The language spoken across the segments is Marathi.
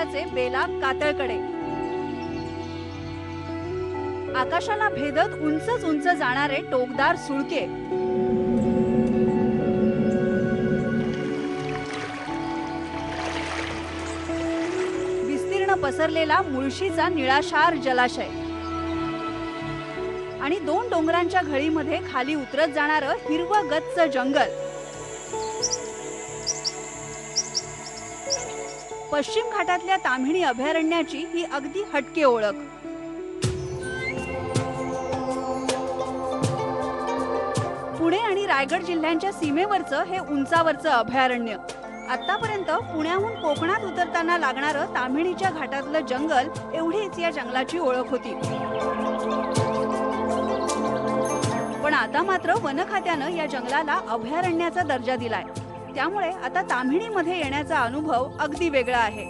रंगाचे बेलाग कातळकडे, आकाशाला भेदत उंचच उंच जाणारे टोकदार सुळके, विस्तीर्ण पसरलेला मुळशीचा निळाशार जलाशय आणि दोन डोंगरांच्या घळीमध्ये खाली उतरत जाणारं हिरवं गच्च जंगल. पश्चिम घाटातल्या ताम्हिणी अभयारण्याची ही अगदी हटके ओळख. पुणे आणि रायगड जिल्ह्यांच्या सीमेवरचं हे उंचावरचं अभयारण्य. आतापर्यंत पुण्याहून कोकणात उतरताना लागणारं ताम्हिणीच्या घाटातलं जंगल एवढीच या जंगलाची ओळख होती. पण आता मात्र वन खात्यानं या जंगलाला अभयारण्याचा दर्जा दिलाय. त्यामुळे आता ताम्हिणीमध्ये येण्याचा अनुभव अगदी वेगळा आहे.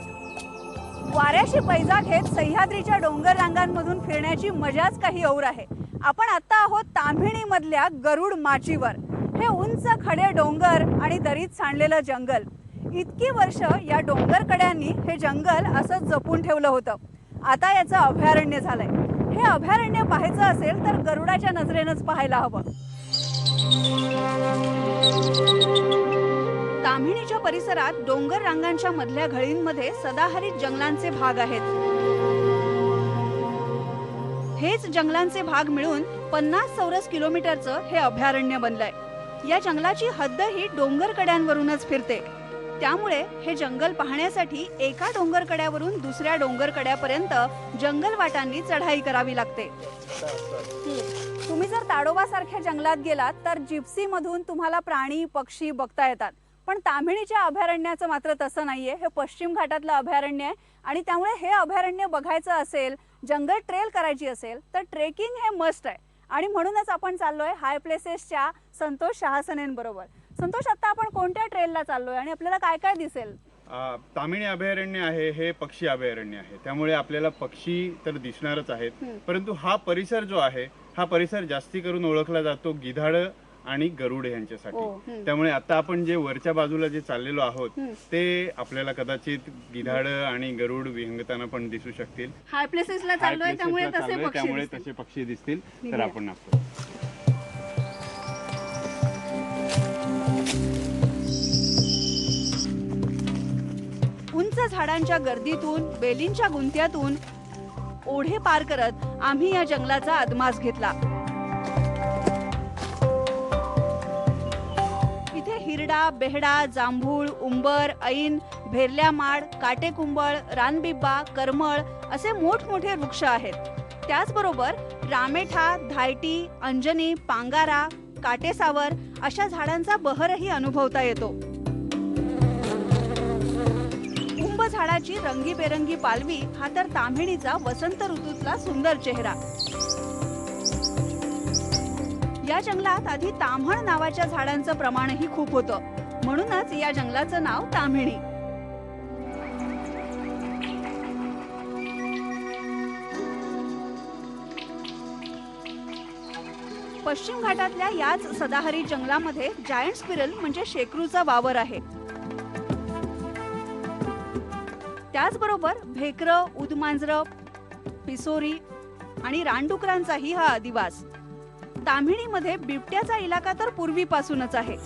वाऱ्याशी पैजा घेत सह्याद्रीच्या डोंगर रांगांमधून फिरण्याची मजाच काही और आहे. आपण आता आहोत ताम्हिणी मधल्या गरुड माचीवर. हे उंच खडे डोंगर आणि दरीत सांडलेलं जंगल. इतकी वर्ष या डोंगर कड्यांनी हे जंगल असंच जपून ठेवलं होतं. आता याचं अभयारण्य झालंय. हे अभयारण्य पाहायचं असेल तर गरुडाच्या नजरेनंच पाहायला हवं. ताम्हिणीच्या परिसरात डोंगर रांगांच्या मधल्या घळींमध्ये सदाहरित जंगलांचे भाग आहेत. हेच जंगलांचे भाग मिळून 50 चौरस किलोमीटरचं हे अभयारण्य बनलंय. या जंगलाची हद्द ही डोंगर कड्यांवरूनच फिरते. त्यामुळे हे जंगल पाहण्यासाठी एका डोंगर कड्यावरून दुसऱ्या डोंगर कड्यापर्यंत जंगल वाटांनी चढाई करावी लागते. तुम्ही जर ताडोबासारख्या जंगलात गेलात तर जिप्सी मधून तुम्हाला प्राणी पक्षी बघता येतात. पण ताम्हिणीच्या अभयारण्याचं मात्र तसं नाहीये. हे पश्चिम घाटातलं अभयारण्य आहे आणि त्यामुळे हे अभयारण्य बघायचं असेल, जंगल ट्रेल करायची असेल तर ट्रेकिंग हे मस्ट आहे. आणि म्हणूनच आपण चाललोय हाय प्लेसेसच्या संतोष शहासनेंबरोबर. संतोष, आता आपण कोणत्या ट्रेलला चाललोय आणि आपल्याला काय काय दिसेल? ताम्हिणी अभयारण्य आहे हे पक्षी अभयारण्य आहे. त्यामुळे आपल्याला पक्षी तर दिसणारच आहेत. परंतु हा परिसर जो आहे हा परिसर जास्ती करून ओळखला जातो गिधाड आणि गरुड यांच्यासाठी. त्यामुळे आता आपण जे वरच्या बाजूला जे चाललेलो आहोत ते आपल्याला कदाचित गिधाड आणि गरुड विहंगताना पण दिसू शकतील. हाय प्लेसेसला चाललोय त्यामुळे तसे पक्षी दिसतील. तर आपण उंच झाडांच्या गर्दीतून, बेलींच्या गुंत्यातून ओढे पार करत आम्ही या जंगलाचा अदमास घेतला. इथे हिरडा, बेहडा, जांभूळ, उंबर, ऐन, भेरल्या माड, काटेकुंबळ, रानबिब्बा, करमळ असे मोठमोठे वृक्ष आहेत. त्याचबरोबर रामेठा, धायटी, अंजनी, पांगारा, काटेसावर अशा झाडांचा बहरही अनुभवता येतो. उंब झाडाची रंगीबेरंगी पालवी हा तर ताम्हिणीचा वसंत ऋतूतला सुंदर चेहरा. या जंगलात आधी ताम्हण नावाच्या झाडांचं प्रमाणही खूप होतं. म्हणूनच या जंगलाचं नाव ताम्हिणी. पश्चिम घाटातल्या याच सदाहरित जंगलामध्ये जायंट स्क्विरल म्हणजे शेकरूचा वावर आहे. त्याचबरोबर भेकरं, उदमांजरं, पिसोरी आणि रानडुकरांचाही हा अधिवास. ताम्हिणीमध्ये बिबट्याचा इलाका तर पूर्वीपासूनच आहे.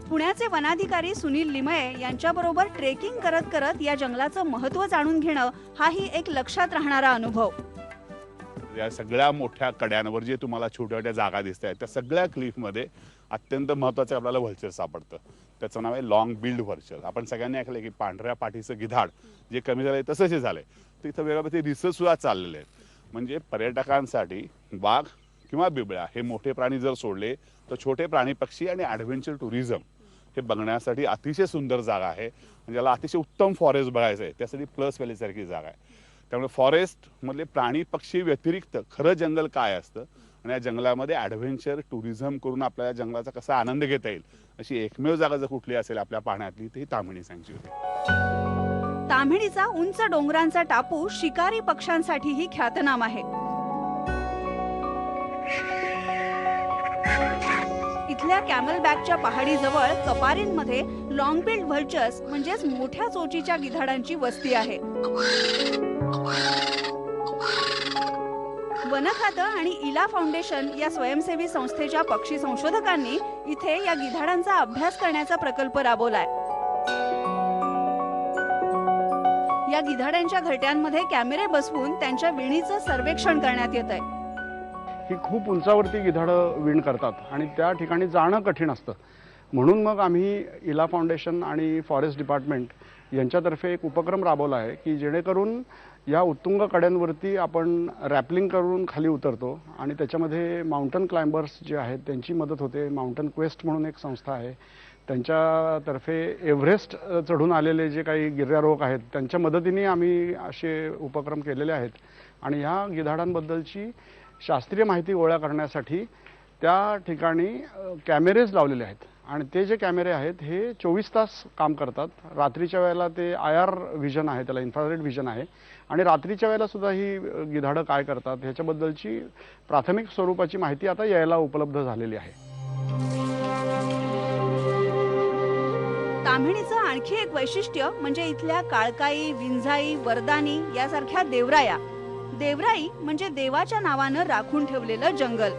पुण्याचे वनाधिकारी सुनील लिमये यांच्याबरोबर ट्रेकिंग करत करत या जंगलाचं महत्त्व जाणून घेणं हाही एक लक्षात राहणारा अनुभव. या सगळ्या मोठ्या कड्यांवर जे तुम्हाला छोट्या छोट्या जागा दिसत आहेत त्या सगळ्या क्लिफमध्ये अत्यंत महत्त्वाचं आपल्याला व्हर्चर सापडतं. त्याचं नाव आहे लॉंग बिल्ड व्हर्चर. आपण सगळ्यांनी ऐकलं की पांढऱ्या पाठीचं गिधाड जे कमी झालंय तसंच झालंय. तर इथं वेगवेगळे रिसर्च सुद्धा चाललेले आहेत. म्हणजे पर्यटकांसाठी वाघ किंवा बिबळ्या हे मोठे प्राणी जर सोडले तर छोटे प्राणी पक्षी आणि ॲडव्हेंचर टुरिझम हे बघण्यासाठी अतिशय सुंदर जागा आहे. म्हणजे याला अतिशय उत्तम फॉरेस्ट बघायचं आहे त्यासाठी प्लस व्हॅलीसारखी जागा आहे. त्यामुळे फॉरेस्टमधले प्राणी पक्षी व्यतिरिक्त खरं जंगल काय असतं आणि या जंगलामध्ये ॲडव्हेंचर टुरिझम करून आपल्या जंगलाचा कसा आनंद घेता येईल अशी एकमेव जागा जर कुठली असेल आपल्या पाहण्यातली ती ताम्हिणी सांगची होती. ताम्हिणीचा उंच डोंगरांचा टापू शिकारी पक्ष्यांसाठीही ख्यातनाम आहे. इथल्या कॅमलबॅकच्या पहाडीजवळ कपारींमध्ये लॉंग बिल्ड व्हल्चर्स म्हणजेच मोठ्या चोचीच्या गिधाडांची वस्ती आहे. वन खातं आणि इला फाउंडेशन या स्वयंसेवी संस्थेच्या पक्षी संशोधकांनी इथे या गिधाडांचा अभ्यास करण्याचा प्रकल्प राबवलाय. या गिधाडांच्या घरट्यांमध्ये कॅमेरे बसवून त्यांच्या विणीचं सर्वेक्षण करण्यात येत आहे. ही खूप उंचावरती गिधाडं विण करतात आणि त्या ठिकाणी जाणं कठीण असतं. म्हणून मग आम्ही इला फाउंडेशन आणि फॉरेस्ट डिपार्टमेंट यांच्यातर्फे एक उपक्रम राबवला आहे की जेणेकरून या उत्तुंग कड्यांवरती आपण रॅपलिंग करून खाली उतरतो आणि त्याच्यामध्ये माउंटन क्लाइंबर्स जे आहेत त्यांची मदत होते. माउंटन क्वेस्ट म्हणून एक संस्था आहे, त्यांच्यातर्फे एव्हरेस्ट चढून आलेले जे काही गिर्यारोहक आहेत त्यांच्या मदतीने आम्ही असे उपक्रम केलेले आहेत. आणि ह्या गिधाडांबद्दलची शास्त्रीय माहिती गोळा करण्यासाठी त्या ठिकाणी कॅमेरेज लावलेले आहेत आणि ते जे कॅमेरे आहेत हे 24 तास काम करतात. रात्रीच्या वेळेला ते IR व्हिजन आहे, त्याला इन्फ्रारेड व्हिजन आहे आणि रात्रीच्या वेळेला सुद्धा ही गिधाडं काय करतात ह्याच्याबद्दलची प्राथमिक स्वरूपाची माहिती आता यायला उपलब्ध झालेली आहे. ताम्हिणीचं आणखी एक वैशिष्ट्य म्हणजे इथल्या काळकाई, विंझाई, वरदानी यासारख्या देवराया. देवराई म्हणजे देवाच्या नावानं राखून ठेवलेलं जंगल.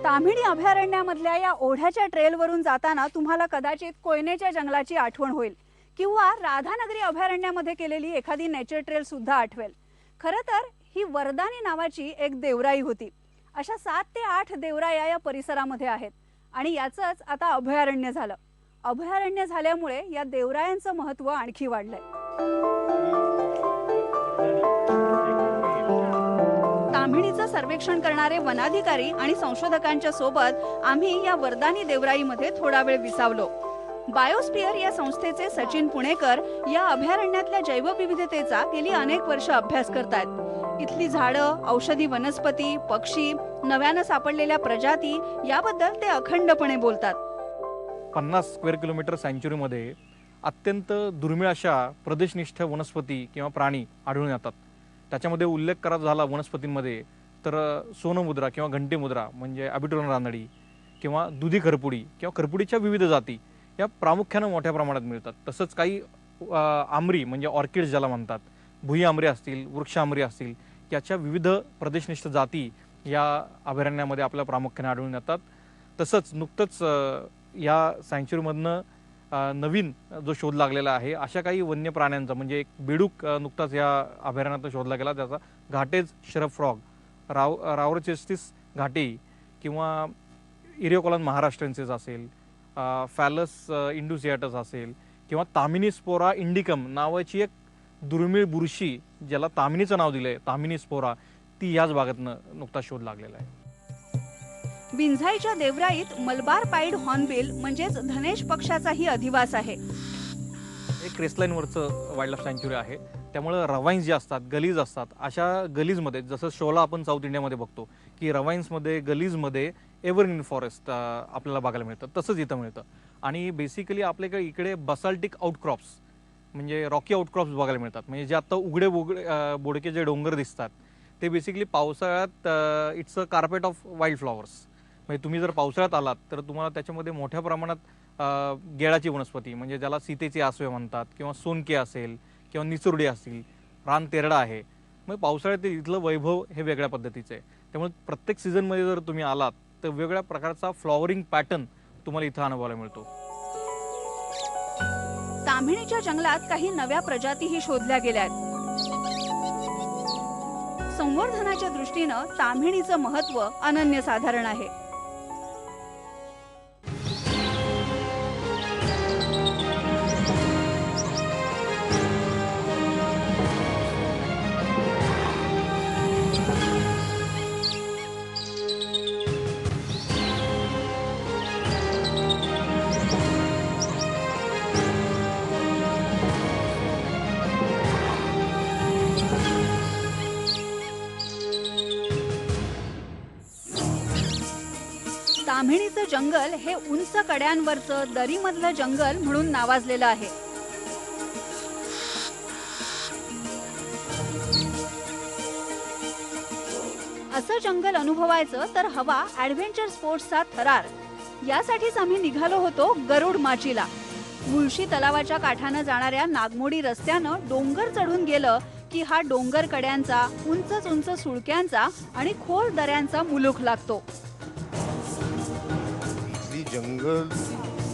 ताम्हिणी अभयारण्यामधल्या या ओढ्याच्या ट्रेलवरून जाताना तुम्हाला कदाचित कोयनेच्या जंगलाची आठवण होईल किंवा राधानगरी अभयारण्यामध्ये केलेली एखादी नेचर ट्रेल सुद्धा आठवेल. खरं तर ही वरदानी नावाची एक देवराई होती. अशा 7 ते 8 देवराया या परिसरामध्ये आहेत आणि याचंच आता अभयारण्य झालं. अभयारण्य झाल्यामुळे या देवरायांचं महत्त्व आणखी वाढलंय. ताम्हिणीचं सर्वेक्षण करणारे वनाधिकारी आणि संशोधकांच्या सोबत आम्ही या वरदानी देवराईमध्ये थोडा वेळ विसावलो. बायोस्फिअर या संस्थेचे सचिन पुणेकर या अभयारण्यातल्या जैवविविधतेचा गेली अनेक वर्ष अभ्यास करतात. इथली झाडं, औषधी वनस्पती, पक्षी, नव्यानं सापडलेल्या प्रजाती याबद्दल ते अखंडपणे बोलतात. 50 स्क्वेअर किलोमीटर सँच्युरीमध्ये अत्यंत दुर्मिळ अशा प्रदेशनिष्ठ वनस्पती किंवा प्राणी आढळून येतात. त्याच्यामध्ये उल्लेख करायचा झाला वनस्पतींमध्ये तर सोनमुद्रा किंवा घंटीमुद्रा म्हणजे ॲबिटोरन रानडी किंवा दुधी खरपुडी किंवा खरपुडीच्या विविध जाती या प्रामुख्यानं मोठ्या प्रमाणात मिळतात. तसंच काही आमरी म्हणजे ऑर्किड्स ज्याला म्हणतात, भुई आमरी असतील, वृक्ष आमरी असतील, याच्या विविध प्रदेशनिष्ठ जाती या अभयारण्यामध्ये आपल्याला प्रामुख्याने आढळून येतात. तसंच नुकतंच या सँच्युरीमधनं नवीन जो शोध लागलेला आहे अशा काही वन्य प्राण्यांचा म्हणजे एक बेडूक नुकताच या अभयारण्यात शोधला गेला. त्याचा घाटेज शरफ फ्रॉग, रावरचेस्टिस घाटे किंवा इरिओकॉलन महाराष्ट्रेन्सिस असेल, फॅलस इंडुसियाटस असेल किंवा तामिनीस्पोरा इंडिकम नावाची एक दुर्मिळ बुरशी ज्याला तामिनीचं नाव दिलंय तामिनीस्पोरा, ती याच भागातनं नुकताच शोध लागलेला आहे. विंझाईच्या देवराईत मलबार पाईड हॉर्नबिल म्हणजेच धनेश पक्षाचाही अधिवास आहे. हे क्रेस्टलाईनवरचं वाईल्ड लाईफ सँच्युरी आहे. त्यामुळे रवाईन्स जे असतात, गलीज असतात, अशा गलीजमध्ये जसं शोला आपण साऊथ इंडियामध्ये बघतो की रवाईन्समध्ये गलीजमध्ये एव्हरग्रीन फॉरेस्ट आपल्याला बघायला मिळतं, तसंच इथं मिळतं. आणि बेसिकली आपल्याकडे इकडे बसाल्टिक आउटक्रॉप्स म्हणजे रॉकी आउटक्रॉप्स बघायला मिळतात. म्हणजे जे आता उघडे बोडके जे डोंगर दिसतात ते बेसिकली पावसाळ्यात it's a carpet of wild flowers. म्हणजे तुम्ही जर पावसाळ्यात आलात तर तुम्हाला त्याच्यामध्ये मोठ्या प्रमाणात गेळाची वनस्पती म्हणजे ज्याला सीतेचे आसवे म्हणतात किंवा सोनके असेल किंवा निचुर्डी असतील, रान तेरडा आहे. मग पावसाळ्यात इथलं वैभव हे वेगळ्या पद्धतीचं आहे. त्यामुळे प्रत्येक सीझनमध्ये जर तुम्ही आलात तर वेगवेगळ्या प्रकारचा फ्लॉवरिंग पॅटर्न तुम्हाला इथं अनुभवायला मिळतो. ताम्हिणीच्या जंगलात काही नव्या प्रजातीही शोधल्या गेल्या आहेत. संवर्धनाच्या दृष्टीनं ताम्हिणीचं महत्त्व अनन्यसाधारण आहे. ताम्हिणीचं जंगल हे उंच कड्यांवरचं दरीमधलं जंगल म्हणून नावाजलेलं आहे. असं जंगल अनुभवायचं तर हवा ॲडव्हेंचर स्पोर्ट्सचा थरार. यासाठीच आम्ही निघालो होतो गरुड माचीला. मुळशी तलावाच्या काठानं जाणाऱ्या नागमोडी रस्त्यानं डोंगर चढून गेलं की हा डोंगर कड्यांचा, उंच उंच सुळक्यांचा आणि खोल दऱ्यांचा मुलूख लागतो. इथली जंगल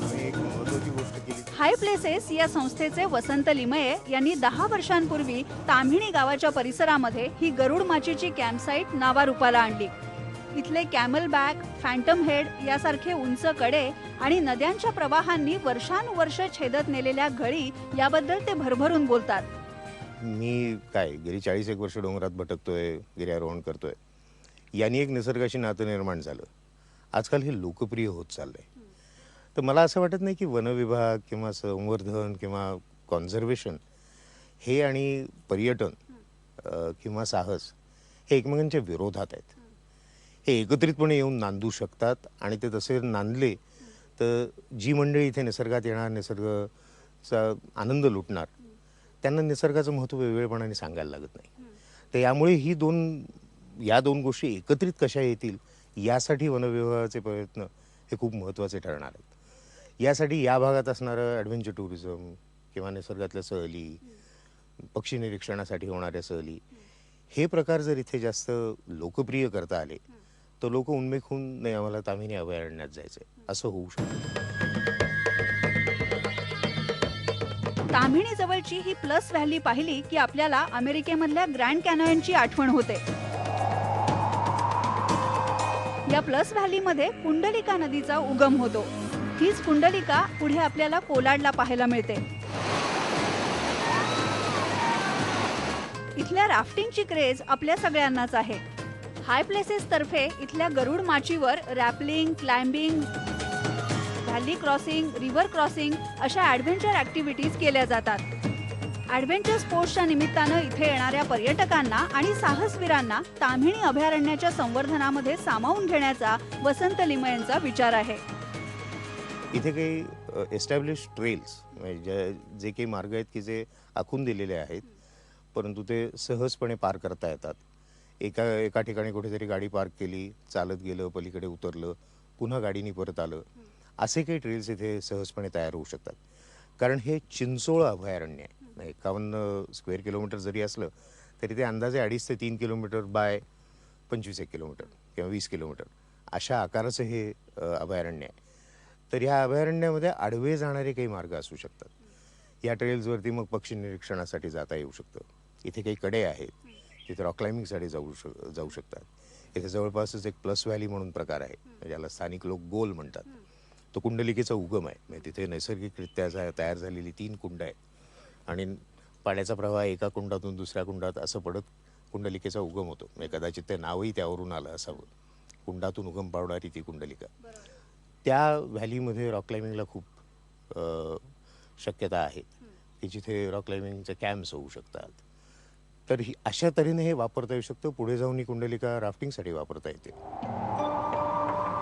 आणि एक महत्वाची गोष्ट केली हाय प्लेसेस या संस्थेचे वसंत लिमये यांनी 10 वर्षांपूर्वी ताम्हिणी गावाच्या परिसरामध्ये ही गरुड माचीची कॅम्पसाईट नावारूपाला आणली. इथले कॅमल बॅक, फॅन्टम हेड यासारखे उंच कडे आणि नद्यांच्या प्रवाहांनी वर्षानुवर्ष छेदत नेलेल्या गळी याबद्दल ते भरभरून बोलतात. मी गेली 40 वर्ष डोंगरात भटकतोय, गिर्यारोहण करतोय. यांनी एक निसर्गाशी नातं निर्माण झालं. आजकाल हे लोकप्रिय होत चाललंय. तर मला असं वाटत नाही की वनविभाग किंवा संवर्धन किंवा कॉन्झर्वेशन हे आणि पर्यटन किंवा साहस हे एकमेकांच्या विरोधात आहेत. हे एकत्रितपणे येऊन नांदू शकतात आणि ते तसे नांदले तर जी मंडळी इथे निसर्गात येणार, निसर्गाचा आनंद लुटणार, त्यांना निसर्गाचं महत्त्व वेगवेगळेपणाने सांगायला लागत नाही. तर यामुळे या दोन गोष्टी एकत्रित कशा येतील यासाठी वनविभागाचे प्रयत्न हे खूप महत्त्वाचे ठरणार आहेत. यासाठी या भागात असणारं ॲडव्हेंचर टुरिझम किंवा निसर्गातल्या सहली, पक्षी निरीक्षणासाठी होणाऱ्या सहली, हे प्रकार जर इथे जास्त लोकप्रिय करता आले तर लोक उन्मेष होऊन नाही आम्हाला ताम्हिणी अभयारण्यात जायचंय असं होऊ शकतं. ताम्हिणी जवळची ही प्लस व्हॅली पाहिली की आपल्याला अमेरिकेमधल्या ग्रँड कॅनयनची आठवण होते. या प्लस व्हॅलीमध्ये कुंडलिका नदीचा उगम होतो. हीच कुंडलिका पुढे आपल्याला कोलाडला पाहायला मिळते. इथल्या राफ्टिंगची क्रेज आपल्या सगळ्यांनाच आहे. हाय प्लेसेस तर्फे इथल्या गरुड माचीवर rappelling, climbing, valley crossing, river crossing अशा ॲडव्हेंचर ॲक्टिव्हिटीज केल्या जातात. ॲडव्हेंचर स्पोर्ट्सच्या निमित्तानं इथे येणाऱ्या पर्यटकांना आणि साहसवीरांना ताम्हिणी अभयारण्याच्या संवर्धनामध्ये सामावून घेण्याचा वसंत लिमयेंचा विचार आहे. इथे काही एस्टॅब्लिश ट्रेल्स म्हणजे जे काही मार्ग आहेत की जे आखून दिलेले आहेत, परंतु ते सहजपणे पार करता येतात. एका ठिकाणी कुठेतरी गाडी पार्क केली, चालत गेलं, पलीकडे उतरलं, पुन्हा गाडीने परत आलं, असे काही ट्रेल्स इथे सहजपणे तयार होऊ शकतात. कारण हे चिंचोळ अभयारण्य आहे. 51 स्क्वेअर किलोमीटर जरी असलं तरी ते अंदाजे 2.5 ते 3 किलोमीटर बाय 25 किलोमीटर किंवा 20 किलोमीटर अशा आकाराचं हे अभयारण्य आहे. तर ह्या अभयारण्यामध्ये आडवे जाणारे काही मार्ग असू शकतात. या ट्रेल्सवरती मग पक्षी निरीक्षणासाठी जाता येऊ शकतं. इथे काही कडे आहेत, तिथे रॉक क्लाइम्बिंगसाठी जाऊ शकतात. इथे जवळपासच एक प्लस व्हॅली म्हणून प्रकार आहे, ज्याला स्थानिक लोक गोल म्हणतात. तो कुंडलिकेचा उगम आहे. म्हणजे तिथे नैसर्गिकरित्या तयार झालेली 3 कुंड आहेत आणि पाण्याचा प्रवाह एका कुंडातून दुसऱ्या कुंडात असं पडत कुंडलिकेचा उगम होतो. म्हणजे कदाचित ते नावही त्यावरून आलं असावं, कुंडातून उगम पावणारी ती कुंडलिका. त्या व्हॅलीमध्ये रॉक क्लाइम्बिंगला खूप शक्यता आहेत की जिथे रॉक क्लाइम्बिंगचे कॅम्प्स होऊ शकतात. तर अशा तऱ्हेने हे वापरता येऊ शकतं. पुढे जाऊन ही कुंडलिका राफ्टिंगसाठी वापरता येते.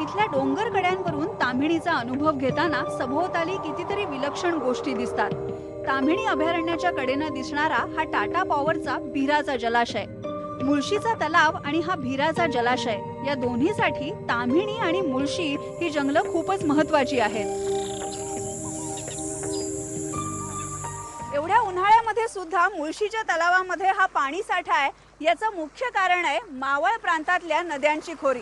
इथल्या डोंगर कड्यांवरून ताम्हिणीचा अनुभव घेताना सभोवताली कितीतरी विलक्षण गोष्टी दिसतात. ताम्हिणी अभयारण्याच्या कडेनं दिसणारा हा टाटा पॉवरचा भीराचा जलाशय, मुळशीचा तलाव आणि हा भीराचा जलाशय या दोन्हीसाठी ताम्हिणी आणि मुळशी ही जंगलं खूपच महत्वाची आहेत. एवढ्या उन्हाळ्यामध्ये सुद्धा मुळशीच्या तलावामध्ये हा पाणी साठा आहे. याचं मुख्य कारण आहे मावळ प्रांतातल्या नद्यांची खोरी.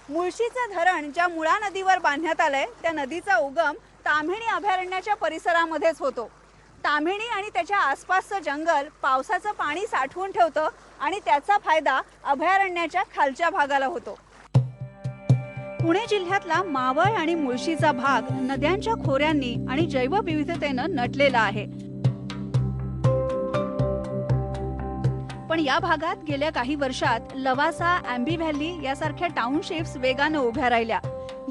मुळशीचं धरण ज्या मुळा नदीवर बांधण्यात आलंय त्या नदीचा उगम ताम्हिणी अभयारण्याच्या परिसरामध्येच होतो. ताम्हिणी आणि त्याच्या आसपासचं जंगल पावसाचं पाणी साठवून ठेवतं आणि त्याचा फायदा अभयारण्याच्या खालच्या भागाला होतो. पुणे जिल्ह्यातला मावळ आणि मुळशीचा भाग नद्यांच्या खोऱ्यांनी आणि जैवविविधतेनं नटलेला आहे. पण या भागात गेल्या काही वर्षात लवासा, अँबी व्हॅली यासारख्या टाउनशिप्स वेगानं उभ्या राहिल्या.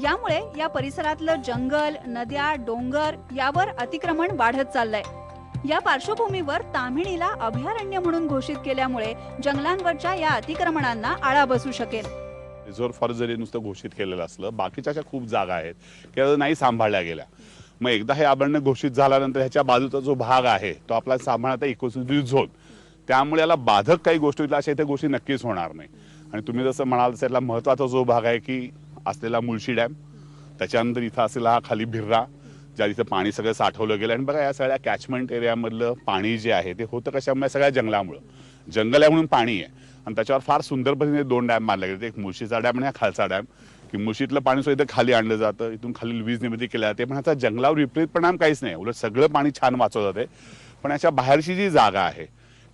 यामुळे या परिसरातलं जंगल, नद्या, डोंगर यावर अतिक्रमण वाढत चाललंय. या पार्श्वभूमीवर ताम्हिणीला अभयारण्य म्हणून घोषित केल्यामुळे जंगलांवरच्या या अतिक्रमणांना आळा बसू शकेल. रिझर्व्ह फॉरेस्ट जरी नुसतं घोषित केलेलं असलं, बाकीच्या अशा खूप जागा आहेत की नाही सांभाळल्या गेल्या. मग एकदा हे अभयारण्य घोषित झाल्यानंतर ह्याच्या बाजूचा जो भाग आहे तो आपला सांभाळता इकोसिस्टम झोन, त्यामुळे याला बाधक काही गोष्टी अशा इथे गोष्टी नक्कीच होणार नाही. आणि तुम्ही जसं म्हणाल तसं याला महत्त्वाचा जो भाग आहे की असलेला मुळशी डॅम, त्याच्यानंतर इथं असेल हा खाली भिर्रा, ज्या तिथं पाणी सगळं साठवलं गेलं. आणि बघा या सगळ्या कॅचमेंट एरियामधलं पाणी जे आहे ते होतं कशामुळे, सगळ्या जंगलामुळं. जंगल आहे म्हणून पाणी आहे आणि त्याच्यावर फार सुंदर पद्धतीने 2 डॅम बांधले गेले, एक मुळशीचा डॅम आणि हा खालचा डॅम, की मुळशीतलं पाणी सुद्धा इथं खाली आणलं जातं, इथून खाली वीज निर्मिती केली जाते. पण ह्याचा जंगलावर विपरीत परिणाम काहीच नाही, उलट सगळं पाणी छान वाचवलं जाते. पण याच्या बाहेरची जी जागा आहे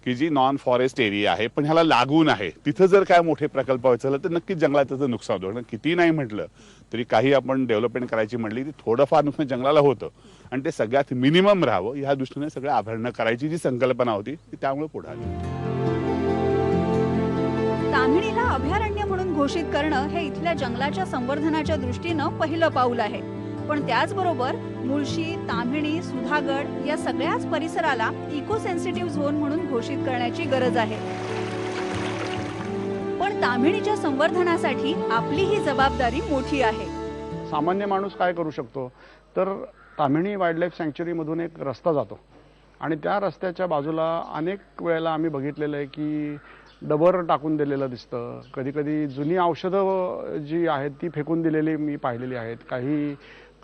की जी नॉन फॉरेस्ट एरिया आहे पण ह्याला लागून आहे, तिथं जर काय मोठे प्रकल्प व्हायचं झालं तर नक्कीच जंगलाचं नुकसान होतं. किती नाही म्हटलं तरी काही आपण डेव्हलपमेंट करायची म्हटली ती थोडंफार नुकसान जंगलाला होतं आणि ते सगळ्यात मिनिमम राहावं ह्या दृष्टीने सगळं अभयारण्य करायची जी संकल्पना होती ती त्यामुळे पुढे आली. ताम्हिणीला अभयारण्य म्हणून घोषित करणं हे इथल्या जंगलाच्या संवर्धनाच्या दृष्टीनं पहिलं पाऊल आहे. पण त्याचबरोबर मुळशी, ताम्हिणी, सुधागड या सगळ्याच परिसराला इको सेन्सिटिव्ह झोन म्हणून घोषित करण्याची गरज आहे. पण ताम्हिणीच्या संवर्धनासाठी आपली ही जबाबदारी मोठी आहे. सामान्य माणूस काय करू शकतो तर ताम्हिणी वाईल्डलाईफ सँक्च्युरीमधून एक रस्ता जातो आणि त्या रस्त्याच्या बाजूला अनेक वेळेला आम्ही बघितलेलं आहे की डबर टाकून दिलेलं दिसतं. कधी कधी जुनी औषधं जी आहेत ती फेकून दिलेली मी पाहिलेली आहेत. काही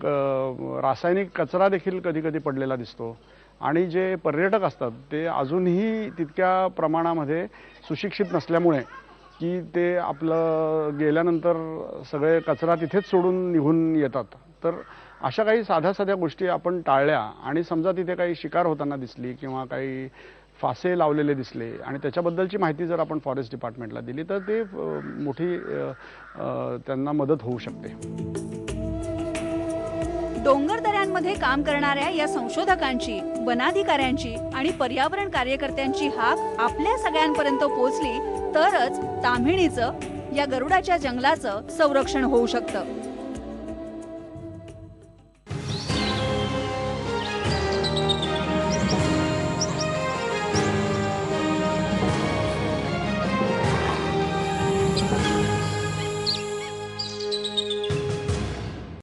रासायनिक कचरा देखील कधी कधी पडलेला दिसतो आणि जे पर्यटक असतात ते अजूनही तितक्या प्रमाणामध्ये सुशिक्षित नसल्यामुळे की ते आपलं गेल्यानंतर सगळे कचरा तिथेच सोडून निघून येतात. तर अशा काही साध्या साध्या गोष्टी आपण टाळल्या आणि समजा तिथे काही शिकार होताना दिसली किंवा काही फासे लावलेले दिसले आणि त्याच्याबद्दलची माहिती जर आपण फॉरेस्ट डिपार्टमेंटला दिली तर ते मोठी त्यांना मदत होऊ शकते. डोंगर दऱ्यांमध्ये काम करणाऱ्या या संशोधकांची, वनाधिकाऱ्यांची आणि पर्यावरण कार्यकर्त्यांची हाक आपल्या सगळ्यांपर्यंत पोहोचली तरच ताम्हिणीचं, या गरुडाच्या जंगलाचं संरक्षण होऊ शकतं.